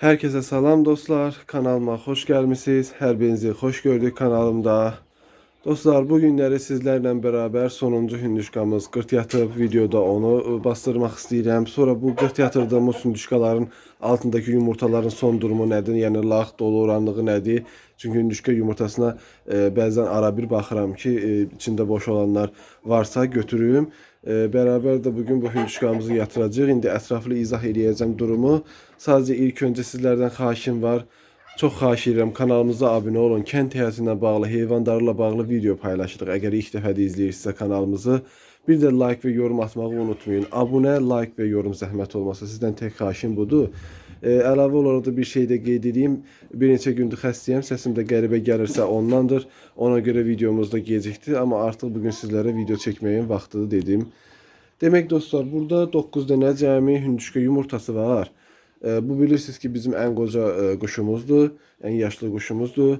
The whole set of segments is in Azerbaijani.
Herkese salam dostlar. Kanalıma hoş gelmişsiniz. Her birinizi hoş gördük kanalımda. Dostlar, bu günləri sizlərlə beraber sonuncu hündüşkamız qırt yatıb. Videoda onu bastırmaq istəyirəm. Sonra bu qırt yatırdığımız hündüşkaların altındaki yumurtaların son durumu nədir? Yəni lağ dolu oranlığı nədir? Çünki hündüşka yumurtasına bəzən ara bir baxıram ki, içində boş olanlar varsa götürüm. Beraber de bugün bu hündüşkamızı yatıracağıq. İndi ətraflı izah edəcəm durumu. Sadəcə ilk öncə sizlərdən xahişim var. Çok xahiş edirəm, kanalımıza abunə olun. Kənd həyatı ilə bağlı, heyvandarla bağlı video paylaşırıq. Əgər ilk dəfə də izləyirsinizsə kanalımızı, bir də like və yorum atmağı unutmayın. Abunə, like və yorum zəhmət olmasa sizdən tək xahişim budur. Əlavə olaraq da bir şey də qeyd edeyim. Bir neçə gündür xəstəyəm, səsim də qəribə gəlirsə ondandır. Ona görə videomuz da gecikdi, amma artıq bugün sizlərə video çəkməyin vaxtıdır dedim. Demək dostlar, burada 9 dənə cəmi hündüşka yumurtası var. Bu bilirsiniz ki bizim en koca kuşumuzdur, en yaşlı kuşumuzdur.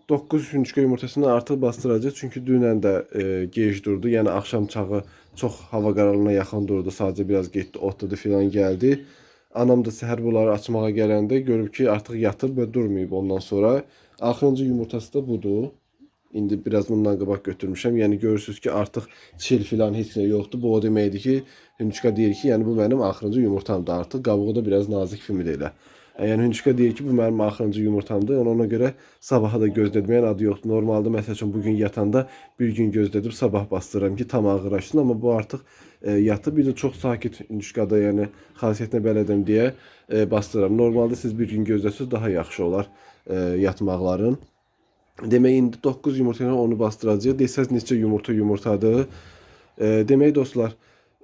9 hündüşka yumurtasını artık bastıracağız çünkü dünən də gec durdu. Yəni axşam çağı çox hava qaralığına yaxın durdu. Sadəcə biraz getdi, otladı filan gəldi. Anam da səhər bunları açmağa gələndə görüb ki artıq yatıb və durmayıb ondan sonra. Axırıncı yumurtası da budur. İndi biraz bundan qabaq götürmüşəm. Yəni görürsüz ki artıq çil filan heç nə yoxdur. Bu o deməkdir ki, hündüşka deyir ki, yəni bu mənim axırıncı yumurtamdır artıq. Qabığı da biraz nazik kimi də elə. Yəni hündüşka deyir ki, bu mənim axırıncı yumurtamdır. Ona görə sabaha da gözlətməyin adı yoxdur. Normalda məsəl üçün bugün yatanda bir gün gözlədib sabah bastırıram ki, tam ağırlaşsın, amma bu artıq yatıb. Bir də çox sakit hündüşkada, yəni xasiyyətinə bələdəm deyə bastırıram. Normalda siz bir gün gözləsəz daha yaxşı olar yatmaqların. Demək indi 9 yumurta ilə onu bastıracağıq. Desəz neçə yumurtadır. Demək dostlar,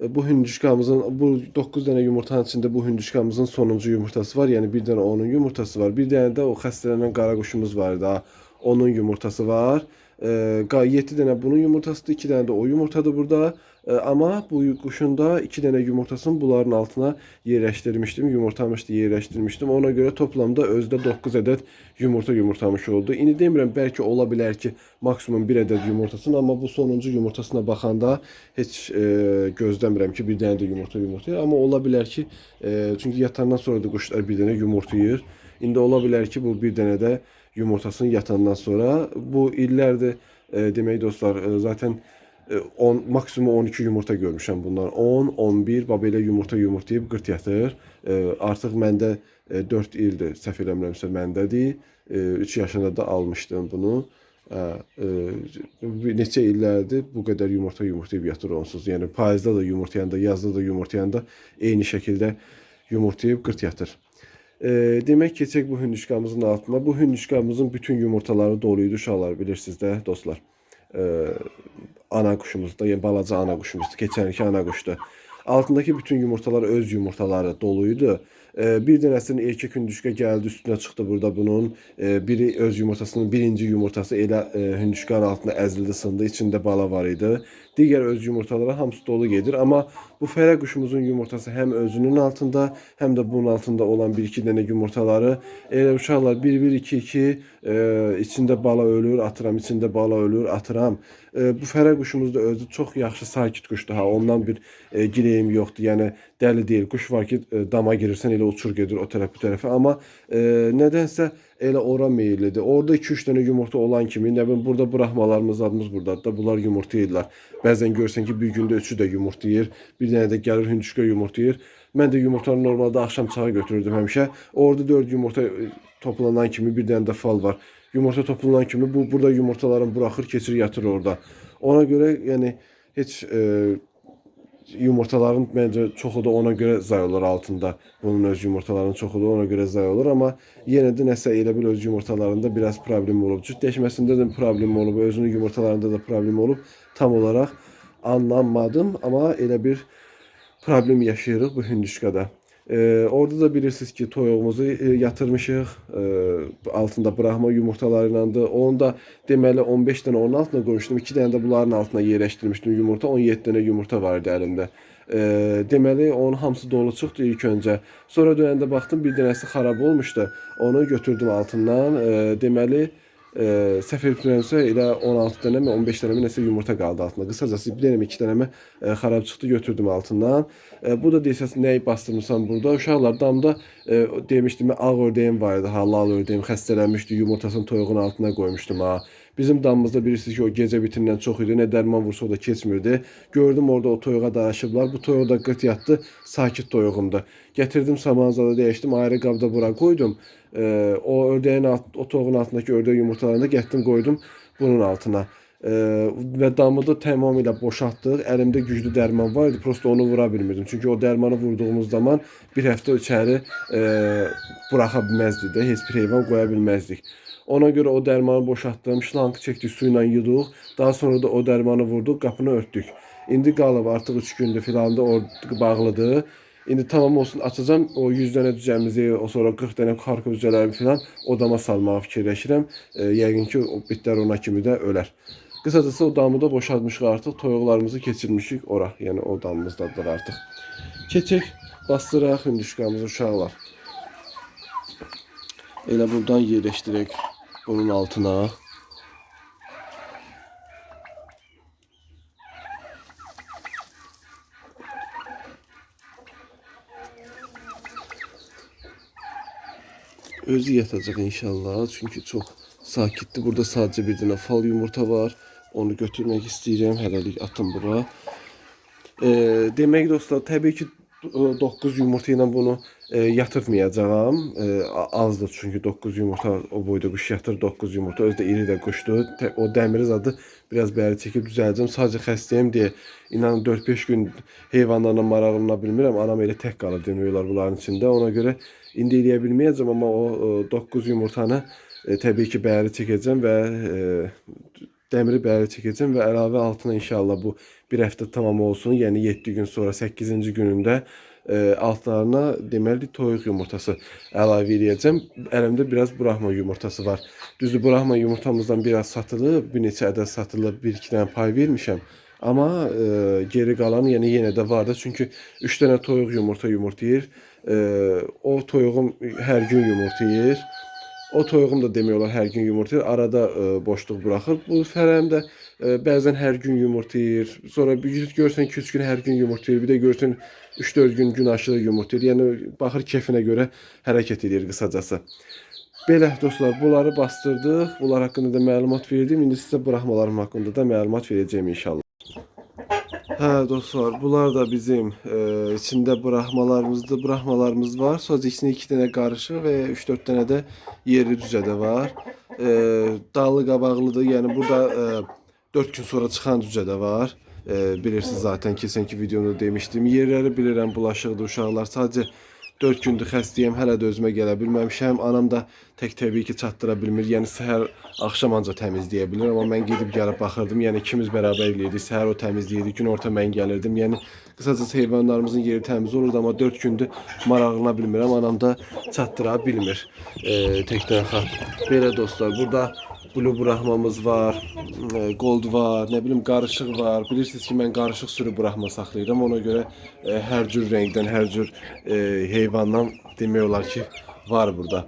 bu hündüşkamızın, bu 9 dənə yumurtanın içində bu hündüşkamızın sonuncu yumurtası var. Yəni bir dənə onun yumurtası var. Bir dənə də o xəstələnən qara quşumuz var da. Onun yumurtası var. 7 dənə bunun yumurtasıdır, 2 dənə də o yumurtadır burada. Ama bu quşun da 2 dənə yumurtasını bunların altına yerləşdirmişdim. Yumurtamışdı, yerləşdirmişdim. Ona göre toplamda özdə 9 ədəd yumurtamış oldu. İndi demirəm, bəlkə ola bilər ki, maksimum 1 ədəd yumurtasın, amma bu sonuncu yumurtasına baxanda heç gözləmirəm ki, bir dənə də yumurta. Amma ola bilər ki, çünki yatandan sonra da quşlar bir dənə yumurtayır. İndi ola bilər ki, bu bir dənə də yumurtasını yatandan sonra. Bu illərdir demək dostlar, zaten 10, maksimum 12 yumurta görmüşəm bunlar. 10, 11, belə yumurtayıb qırt yatır. Artıq məndə 4 ildir, səhv eləmirəmsə məndədir. 3 yaşında da almışdım bunu. Neçə illərdir bu qədər yumurtayıb yatır onsuz. Yəni payızda da yumurtayanda, yazda da yumurtayanda eyni şəkildə yumurtayıb qırt yatır. Demək keçək bu hündüşkamızın altına. Bu hündüşkamızın bütün yumurtaları doluydu uşaqlar, bilirsiniz də dostlar. Ana kuşumuzda, yani balaca ana kuşumuzda, keçənki ana kuşdu. Altındaki bütün yumurtalar öz yumurtaları doluydu. Bir dənəsinin erkek hündüşka gəldi, üstüne çıxdı burada bunun. Biri öz yumurtasının birinci yumurtası elə hündüşkanın altına əzildi, sındı, içində bala var idi. Digər öz yumurtaları hamısı dolu gedir. Amma bu fərə quşumuzun yumurtası həm özünün altında, həm də bunun altında olan 1-2 dənə yumurtaları. Elə uşaqlar 1-1-2-2 içində bala ölür, atıram, içində bala ölür, atıram. Bu fərə quşumuz da özü çox yaxşı sakit quşdur. Ondan bir girəyim yoxdur. Yəni dəli deyil. Quş var ki, dama girirsən elə uçur gedir o tərəf bu tərəfə. Amma nədənsə elə ora meyillidir. Orada 2-3 dənə yumurta olan kimi, nə bilim, burada buraxmalarımız adımız buradadır da, bunlar yumurtayırlar. Bəzən görsən ki, bir gündə 3'ü də yumurtayır. Bir dənə də gəlir hündüşka yumurtayır. Mən də yumurtanı normalde axşam çağı götürürdüm həmişə. Orada 4 yumurta toplanan kimi bir dənə də fal var. Yumurta toplanan kimi burada yumurtalarını buraxır, keçir, yatır orada. Ona göre yəni heç yumurtaların bence çoxu da ona göre zay olur altında. Bunun öz yumurtalarının çoxu da ona göre zay olur, ama yenə də nəsə elə bil öz yumurtalarında biraz problem olub. Cütləşməsində də problem olub, özünün yumurtalarında da problem olub. Tam olarak anlamadım, ama elə bir problem yaşayırıq bu hündüşkada. Orada da bilirsiniz ki, toyuğumuzu yatırmışıq. Altında bıraxma yumurtalarıyla da. Onu da deməli 15 dənə onun altına qoymuşdum. 2 dənə də bunların altına yerləşdirmişdim yumurta. 17 dənə yumurta vardı əlimdə. Deməli onun hamısı dolu çıxdı ilk öncə. Sonra dönəndə baxdım bir dənəsi xarab olmuşdu. Onu götürdüm altından. Deməli Səhv etmirəmsə elə 16 dənə mi 15 dənə mi nəsə yumurta qaldı altında. Qısacası bir dənə 2 dənə mi xarab çıxdı, götürdüm altından. Bu da desəz nəyi bastırmışam burada. Uşaqlar damda demişdim ağ ördəyim var idi, halal ördəyim xəstələnmişdi, yumurtasını toyuğun altına qoymuşdum ha. Bizim damımızda bilirsiniz ki o gecə bitindən çox idi. Nə dərman vursa o da keçmirdi. Gördüm orada o toyuğa daraşıblar. Bu toyuq da qırt yatdı. Sakit toyuğumdu. Gətirdim samanzada dəyişdim. Ayrı qabda bura qoydum. O ördəyin o toyuğun altındakı ördək yumurtalarını da gətirdim qoydum bunun altına. Və damı da tamamilə boşaltdıq. Əlimdə güclü dərman var idi. Prosta onu vura bilmirdim. Çünki o dərmanı vurduğumuz zaman bir həftə içəri buraxa bilməzdik də. Heç bir heyvan qoya bilməzdik. Ona görə o dərmanı boşaltdım, şlankı çəkdik, su ilə yuduq. Daha sonra da o dərmanı vurduq, qapını örtdük. İndi qalıb artıq 3 gündür filan da bağlıdır. İndi tamam olsun açacağım o 100 dənə düzəmizi, o sonra 40 dənə karka düzələrimi filan odama salmağı fikirləşirəm. Yəqin ki o bitlər ona kimi də ölər. Qısacası o damı da boşaltmışıq artıq. Toyuqlarımızı keçirmişik ora. Yəni o damımızdadır artıq. Keçək, bastıraq hündüşkamızı uşaqlar. Elə buradan yerləşdirək bunun altına. Özü yatacaq inşallah. Çünki çox sakitdir. Burada sadəcə bir dənə fal yumurta var. Onu götürmək istəyirəm. Hələlik atım bura. Demək dostlar, təbii ki 9 yumurta ilə bunu yatırmayacağım. Azdır çünki 9 yumurta o boyda quş yatır. 9 yumurta özü də iri də quşdur. O dəmiri zadı biraz bəri çəkib düzəldəcəm. Sadəcə xəstəyəm deyə inanın 4-5 gün heyvanlarla maraqlana bilmirəm. Anam elə tək qalır demək olar bunların içində. Ona görə indi eləyə bilməyəcəm, amma o 9 yumurtanı təbii ki bəri çəkəcəm və dəmiri bəri çəkəcəm və əlavə altına inşallah bu bir həftə tamam olsun. Yəni 7 gün sonra 8-ci günündə altlarına deməli toyuq yumurtası əlavə edəcəm. Əlimdə biraz Brahma yumurtası var. Düzdür, Brahma yumurtamızdan biraz satılıb, bir neçə ədəd satılıb, 1-2 dənə pay vermişəm. Amma geri qalan yəni yenə də var da, çünki 3 dənə toyuq yumurtayır. O toyuğum hər gün yumurtayır. O toyuğum da demək olar hər gün yumurtayır. Arada boşluq buraxır. Bu fərəm də bəzən hər gün yumurtayır. Sonra bir görsən 2-3 gün hər gün yumurtayır. Bir də görsən 3-4 gün aşırı yumurtayır. Yəni baxır kefinə görə hərəkət edir qısacası. Belə dostlar, bunları bastırdıq. Bunlar haqqında da məlumat verdim. İndi sizə buraxmalarım haqqında da məlumat verəcəyim inşallah. Hə dostlar, bunlar da bizim içində buraxmalarımızdır. Buraxmalarımız var. Sonra içində 2 dənə qarışıq və 3-4 dənə də yerli cücədə var. Dalı qabaqlıdır. Yəni burada 4 gün sonra çıxan cücə də var. Bilirsiniz zaten keçənki videomda demişdim. Yerləri bilirəm, bulaşıqdır uşaqlar. Sadəcə 4 gündür xəstəyəm, hələ də özümə gələ bilməmişəm. Anam da tək təbii ki çatdıra bilmir. Yəni səhər, axşam ancaq təmizləyə bilir. Amma mən gedib gəlib baxırdım. Yəni ikimiz bərabər eləyirdik. Səhər o təmizləyirdi, gün orta mən gəlirdim. Yəni qısacası heyvanlarımızın yeri təmiz olurdu, amma 4 gündür maraqlana bilmirəm. Anam da çatdıra bilmir. Təkdən xat. Belə dostlar, burada Blue Brahmamız var, Gold var, nə bilim qarışıq var. Bilirsiniz ki, mən qarışıq sürü Brahma saxlayıram. Ona görə hər cür rəngdən, hər cür heyvandan demək olar ki, var burada.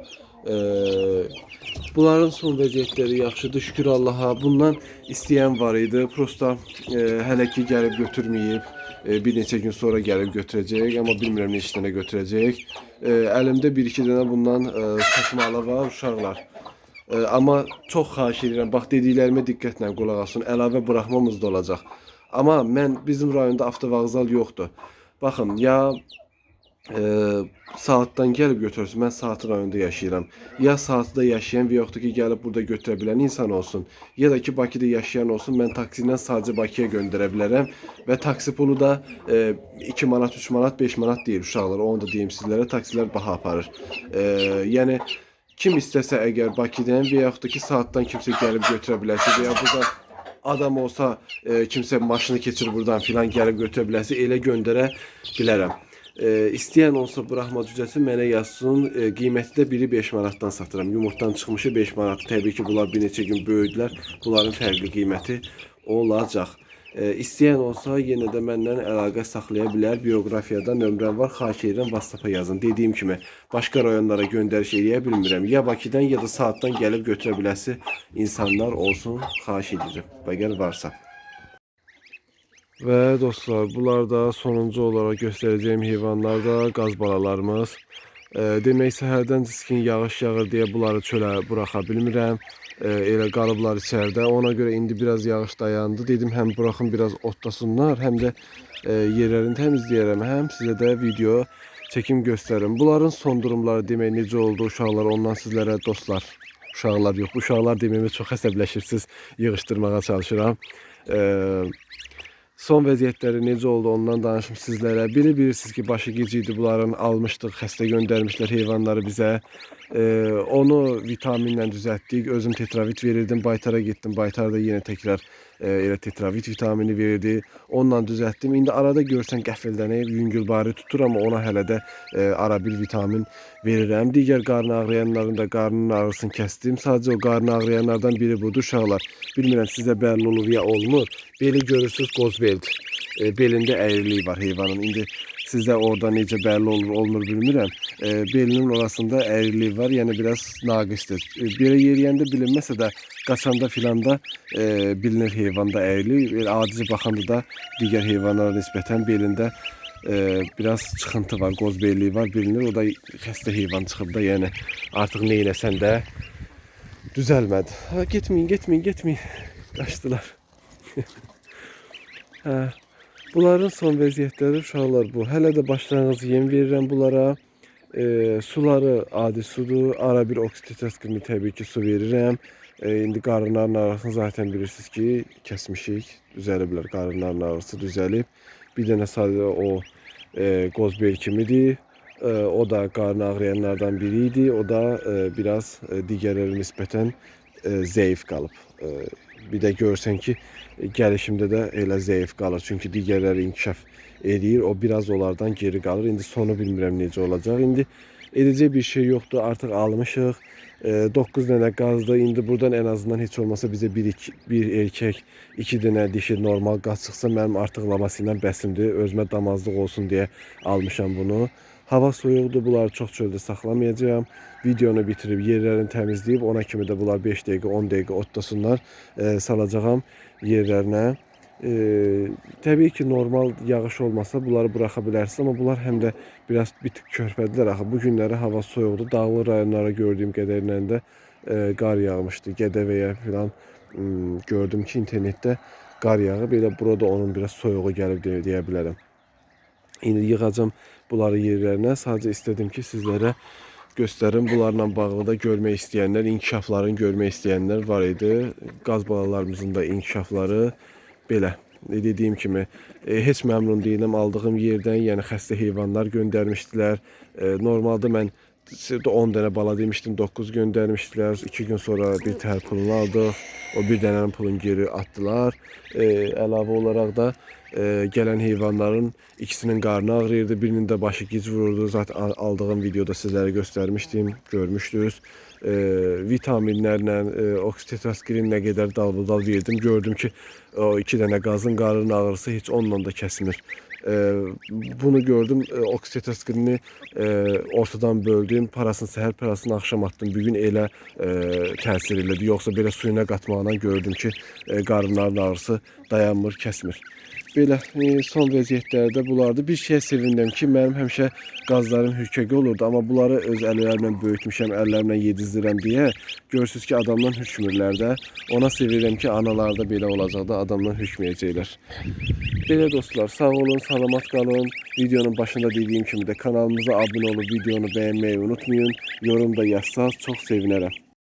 Bunların son vəziyyətləri yaxşıdır, şükür Allaha. Bundan istəyən var idi. Prosta hələ ki gəlib götürməyib. Bir neçə gün sonra gəlib götürəcək, amma bilmirəm neçə dənə götürəcək. Əlimdə 1-2 dənə bundan satmalı var uşaqlar. Amma çox xahiş edirəm, bax dediklərimə diqqətlə qulaq asın. Əlavə buraxmamız da olacaq. Amma bizim rayonda avtovağzal yoxdur. Baxın, ya saatdan gəlib götürsün. Mən Saatlı rayonunda yaşayıram. Ya Saatlıda yaşayan və yaxud da ki gəlib burada götürə bilən insan olsun, ya da ki Bakıda yaşayan olsun. Mən taksi ilə sadəcə Bakıya göndərə bilərəm və taksi pulu da 2 manat, 3 manat, 5 manat deyil uşaqlar. Onu da deyim sizlərə, taksilər baha aparır. Yəni kim istəsə əgər Bakıdan və yaxud da ki saatdan kimsə gəlib götürə bilərsə və ya burada adam olsa kimsə maşını keçir buradan filan gəlib götürə bilərsə elə göndərə bilərəm. İstəyən olsa Brahma cücəsi mənə yazsın. Qiyməti də biri 5 manatdan satıram. Yumurtdan çıxmışı 5 manat. Təbii ki bunlar bir neçə gün böyüdülər. Bunların fərqli qiyməti olacaq. İstəyən olsa yenə də məndən əlaqə saxlaya bilər. Bioqrafiyada nömrəm var. Xahiş edirəm WhatsApp-a yazın. Dediyim kimi başqa rayonlara göndəriş eləyə bilmirəm. Ya Bakıdan ya da saatdan gəlib götürə biləsi insanlar olsun. Xahiş edirəm. Əgər varsa. Ve dostlar, bunlar da sonuncu olarak göstereceğim heyvanlar da qaz balalarımız. Demək səhərdən ciskin yağış yağır deyə bunları çölə buraxa bilmirəm. Elə qalıblar içəridə. Ona göre indi biraz yağış dayandı. Dedim hem bırakın biraz otlasınlar, hem de yerlerini temizləyərəm. Hem size de video çekim gösteririm. Bunların son durumları demək necə oldu uşaqlar, ondan sizlərə dostlar. Uşaqlar yox, uşaqlar deməyimi çox əsəbləşirsiniz. Yığışdırmağa çalışıram. Son vəziyyətləri necə oldu ondan danışım sizlərə. Biri bilirsiniz ki, başı geciydi, bunların almışdıq, xəstə göndərmişlər heyvanları bizə. Onu vitaminlə düzəltdik. Özüm tetravit verirdim, baytara gittim. Baytar da yenə təkrar elə tetravit vitamini verdi. Onunla düzəltdim. İndi arada görsən qəfildən yüngülbari tutur, amma ona hələ də ara bir vitamin verirəm. Digər qarın ağrıyanların da qarnının ağrısını kəsdim. Sadəcə o qarın ağrıyanlardan biri budur uşaqlar. Bilmirəm sizə bəlli olur ya olmur. Beli görürsünüz qozbeldir. Belində əyrilik var heyvanın. İndi sizdə orada necə bəlli olur, olmur bilmirəm. Belinin orasında əyrilik var, yəni biraz naqisdir. Belə yeriyəndə bilinməsə də qaçanda filanda bilinir heyvanda əyrilik. Adici baxanda da digər heyvanlara nisbətən belində biraz çıxıntı var, qozbelliyi var, bilinir. O da xəstə heyvan çıxıb da, yəni artıq neynəsən də düzəlmədi. Ha, getməyin. Qaçdılar. Hə. Bunların son vəziyyətləri uşaqlar bu. Hələ də başlanğıc yem verirəm bunlara. Suları adi sudur. Ara bir oksitoskini təbii ki su verirəm. İndi qarınların ağrısını zaten bilirsiniz ki kəsmişik. Düzələ bilər, qarınların ağrısı düzəlib. Bir dənə sadəcə o qozbel kimidir. O da qarın ağrıyanlardan biriydi. O da biraz digərlərə nisbətən zəif qalıb. Bir də görsən ki, gəlişimdə də elə zəif qalır. Çünki digərləri inkişaf edir. O biraz onlardan geri qalır. İndi sonu bilmirəm necə olacaq. İndi edəcək bir şey yoxdur. Artıq almışıq. 9 dənə qazdı. İndi buradan en azından heç olmasa bizə bir erkək, 2 dənə dişi normal qaz çıxsa mənim artıq laması ilə bəsimdir. Özümə damazlıq olsun deyə almışam bunu. Hava soyuqdur, bunları çox çöldə saxlamayacağım. Videonu bitirib yerlərini təmizləyib ona kimi də bunlar 5 dəqiqə, 10 dəqiqə otlasınlar, salacağam yerlərinə. Təbii ki normal yağış olmasa bunları buraxa bilərsiniz, amma bunlar həm də biraz bir tık körpədilər axı. Bu günləri hava soyuqdur. Dağlı rayonlara gördüyüm qədərilə də qar yağmışdı. Gədəbəyə falan gördüm ki internetdə qar yağıb. Elə burada onun biraz soyuğu gəlib deyə bilərəm. İndi yığacağım bunları yerlərinə. Sadəcə istədim ki sizlərə göstərim. Bunlarla bağlı da görmək istəyənlər, inkişaflarını görmək istəyənlər var idi. Qaz balalarımızın da inkişafları belə. Dediyim kimi heç məmnun deyiləm aldığım yerdən. Yəni xəstə heyvanlar göndərmişdilər. Normalda mən 10 dənə bala demişdim, 9 göndərmişdilər. 2 gün sonra bir təhər pulunu aldıq. O bir dənənin pulunu geri atdılar. Əlavə olaraq da gələn heyvanların ikisinin qarnı ağrıyırdı, birinin də başı gic vururdu. Zaten aldığım videoda sizlərə göstərmişdim, görmüşdünüz. Vitaminlərlə, oksitoskirin nə qədər dalbudal verdim. Gördüm ki, o 2 dənə qazın qarnının ağrısı heç onunla da kəsmir. Bunu gördüm, oksitoskirini ortadan böldüm, parasını səhər, parasını axşam attım. Bugün elə təsir elədi. Yoxsa belə suyuna qatmaqla gördüm ki, qarınların ağrısı dayanmır, kəsmir. Belə son vəziyyətlərdə bunlardır. Bir şeyə sevindim ki, mənim həmişə qazlarım hürkəgi olurdu, amma bunları öz əllərimlə böyütmüşəm, əllərimlə yedizdirəm deyə görürsünüz ki, adamdan hürkmürlər də. Ona sevinirəm ki, analarda belə olacaq da adamdan hürkməyəcəklər. Belə dostlar, sağ olun, salamat qalın. Videonun başında dediyim kimi də kanalımıza abunə olub videonu bəyənməyi unutmayın. Yorum da yazsanız çox sevinərəm.